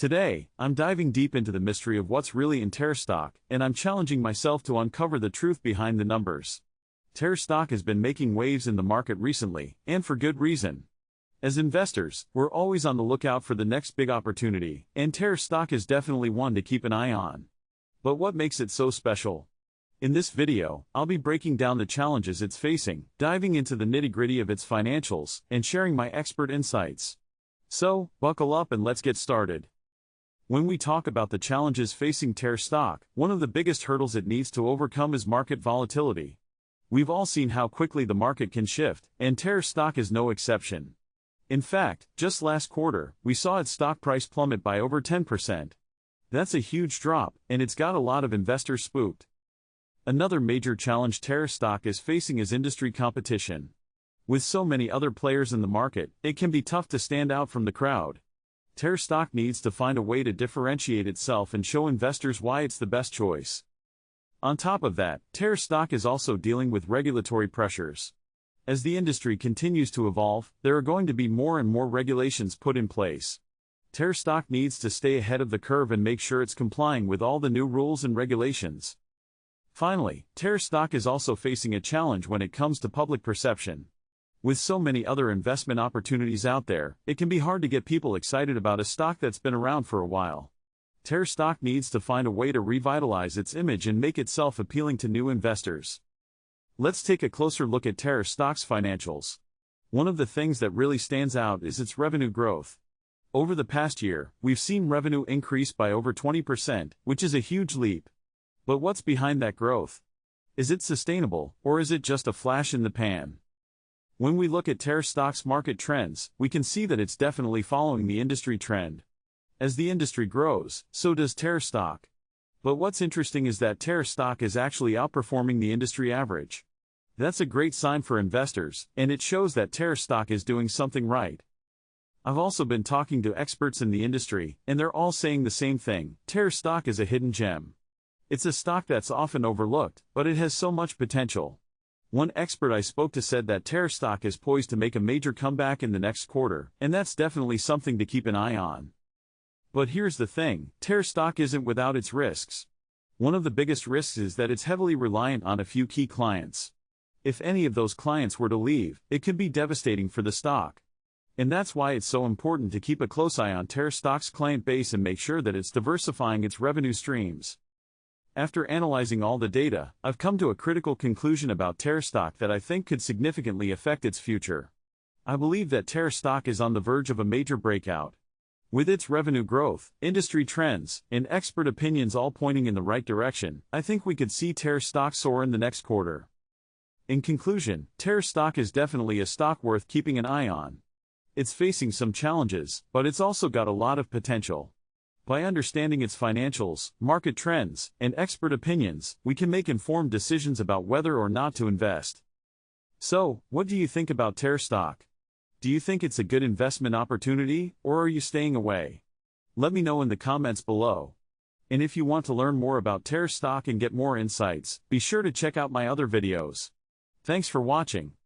Today, I'm diving deep into the mystery of what's really in Terra stock, and I'm challenging myself to uncover the truth behind the numbers. Terra stock has been making waves in the market recently, and for good reason. As investors, we're always on the lookout for the next big opportunity, and Terra stock is definitely one to keep an eye on. But what makes it so special? In this video, I'll be breaking down the challenges it's facing, diving into the nitty-gritty of its financials, and sharing my expert insights. So, buckle up and let's get started. When we talk about the challenges facing Terra stock, one of the biggest hurdles it needs to overcome is market volatility. We've all seen how quickly the market can shift, and Terra stock is no exception. In fact, just last quarter, we saw its stock price plummet by over 10%. That's a huge drop, and it's got a lot of investors spooked. Another major challenge Terra stock is facing is industry competition. With so many other players in the market, it can be tough to stand out from the crowd. Terra stock needs to find a way to differentiate itself and show investors why it's the best choice. On top of that, Terra stock is also dealing with regulatory pressures. As the industry continues to evolve, there are going to be more and more regulations put in place. Terra stock needs to stay ahead of the curve and make sure it's complying with all the new rules and regulations. Finally, Terra stock is also facing a challenge when it comes to public perception. With so many other investment opportunities out there, it can be hard to get people excited about a stock that's been around for a while. Terra stock needs to find a way to revitalize its image and make itself appealing to new investors. Let's take a closer look at Terra stock's financials. One of the things that really stands out is its revenue growth. Over the past year, we've seen revenue increase by over 20%, which is a huge leap. But what's behind that growth? Is it sustainable, or is it just a flash in the pan? When we look at Terra stock's market trends, we can see that it's definitely following the industry trend. As the industry grows, so does Terra stock. But what's interesting is that Terra stock is actually outperforming the industry average. That's a great sign for investors, and it shows that Terra stock is doing something right. I've also been talking to experts in the industry, and they're all saying the same thing: Terra stock is a hidden gem. It's a stock that's often overlooked, but it has so much potential. One expert I spoke to said that Terra stock is poised to make a major comeback in the next quarter, and that's definitely something to keep an eye on. But here's the thing: Terra stock isn't without its risks. One of the biggest risks is that it's heavily reliant on a few key clients. If any of those clients were to leave, it could be devastating for the stock. And that's why it's so important to keep a close eye on Terra stock's client base and make sure that it's diversifying its revenue streams. After analyzing all the data, I've come to a critical conclusion about Terra stock that I think could significantly affect its future. I believe that Terra stock is on the verge of a major breakout. With its revenue growth, industry trends, and expert opinions all pointing in the right direction, I think we could see Terra stock soar in the next quarter. In conclusion, Terra stock is definitely a stock worth keeping an eye on. It's facing some challenges, but it's also got a lot of potential. By understanding its financials, market trends, and expert opinions, we can make informed decisions about whether or not to invest. So, what do you think about Terra stock? Do you think it's a good investment opportunity, or are you staying away? Let me know in the comments below. And if you want to learn more about Terra stock and get more insights, be sure to check out my other videos. Thanks for watching.